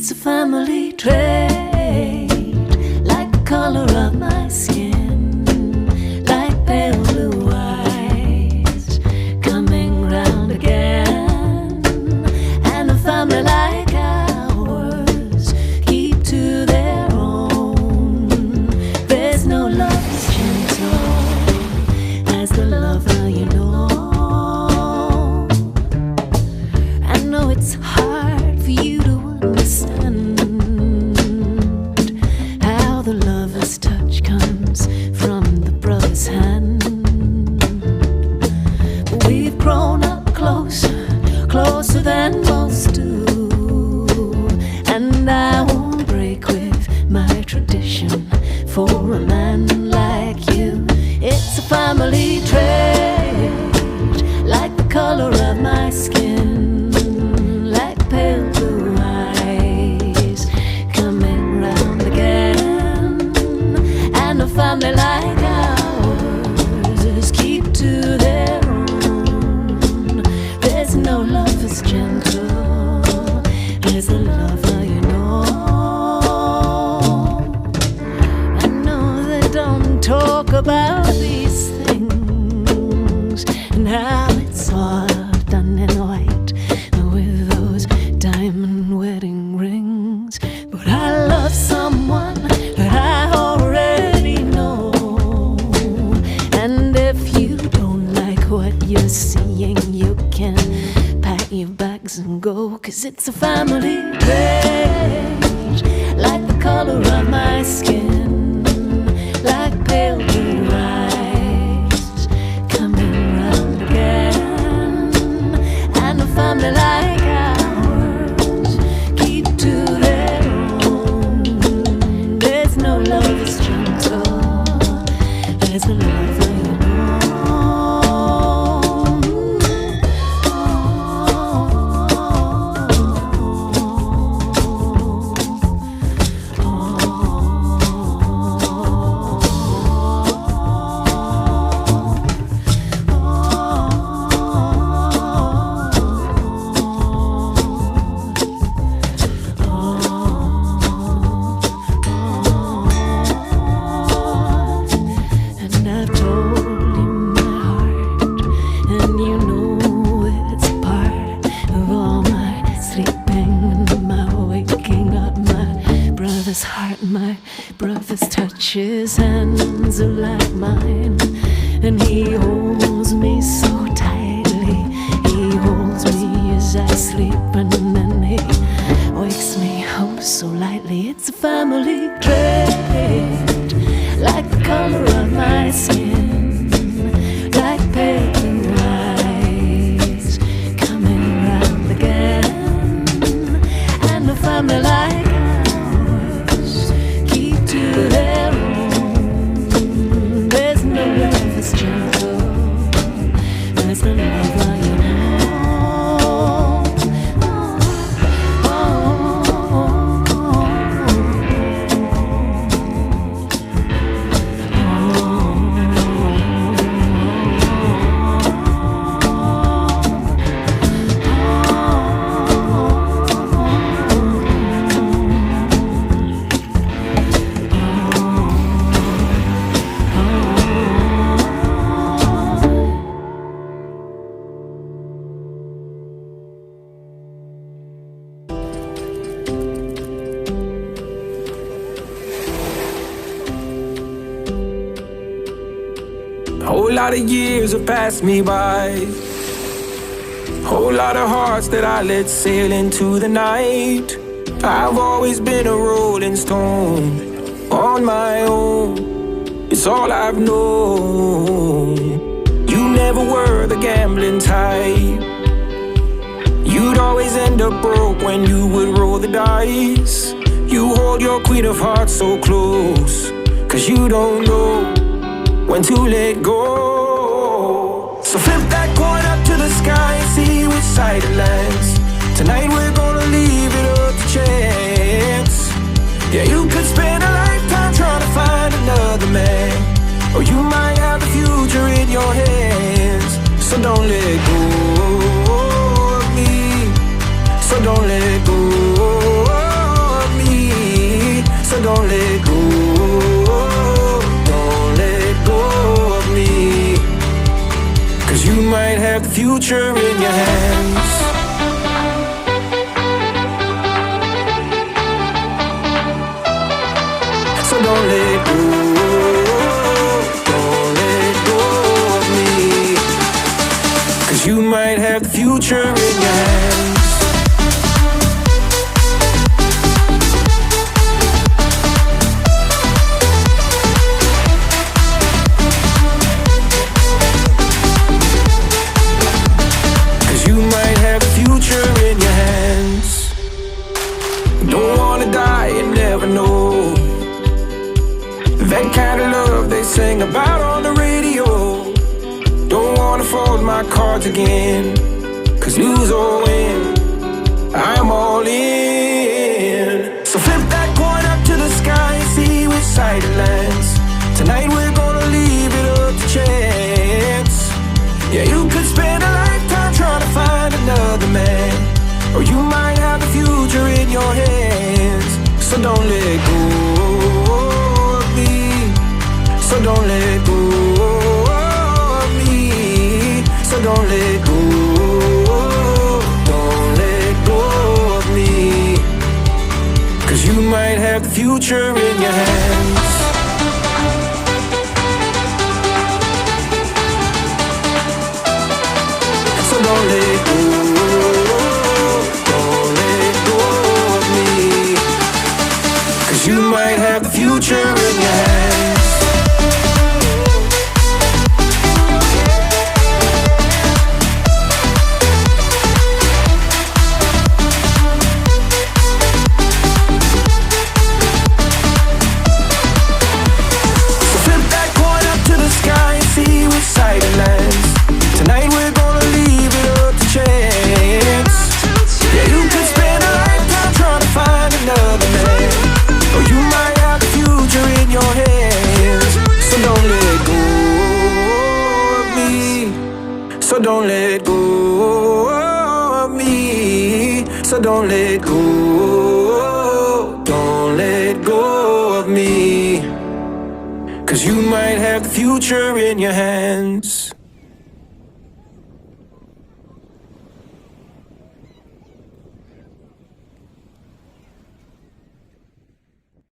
It's a family trait, like the color of my skin, like pale blue eyes coming round again. And a family like ours keep to their own. There's no love as gentle as the lover you know. I know it's hard for you to understand how the lover's touch comes from the brother's hand. But we've grown up closer, closer than most do, and I won't break with my tradition for a man like you. It's a family trait, like the color of my skin, like pale blue eyes coming round again. And a family like ours is keep to their own. There's no love as gentle as the lover you know. I know they don't talk about these things and how it's all done in white with those diamond wedding rings. But I love someone that I already know, and if you don't like what you're seeing, you can pack your bags and go, 'cause it's a family trait, like the color of my skin, like pale blue eyes coming round again. And a family like ours keep to their own. There's no love as gentle as the lover you know. And I've told you my heart, and you know it's part of all my sleeping and my waking up. My brother's heart, my brother's touch, his hands are like mine, and he holds me so tightly. He holds me as I sleep, and then he wakes me up so lightly. It's a family trait, like the color of my skin, like pale blue eyes coming round again. And a family like ours keep to their own. There's no love as gentle as the lover you know. Whole lot of years have passed me by, whole lot of hearts that I let sail into the night. I've always been a rolling stone on my own, it's all I've known. You never were the gambling type, you'd always end up broke when you would roll the dice. You hold your queen of hearts so close, 'cause you don't know when to let go. So flip that coin up to the sky and see which side it lands. Tonight we're gonna leave it up to chance. Yeah, you could spend a lifetime trying to find another man, or you might have the future in your hands. So don't let go of me, so don't let go you might have the future in your hands. So don't let go, don't let go of me, 'cause you might have the future in your hands. That kind of love they sing about on the radio. Don't wanna fold my cards again, 'cause lose or win, I'm all in. So flip that coin up to the sky and see which side it lands. Tonight we're gonna leave it up to chance. Yeah, you could spend a lifetime trying to find another man, or you might have the future in your hands. So don't let go, so don't let go of me. So don't let go, don't let go of me, 'cause you might have the future in your hands. So don't let go, don't let go of me, 'cause you might have the future in your hands. Tonight we're gonna leave it up to chance. Yeah, you could spend a lifetime trying to find another man, or you might have the future in your hands. So don't let go of me, so don't let go of me, so don't let go, don't let go of me, 'cause you might have the future in your hands.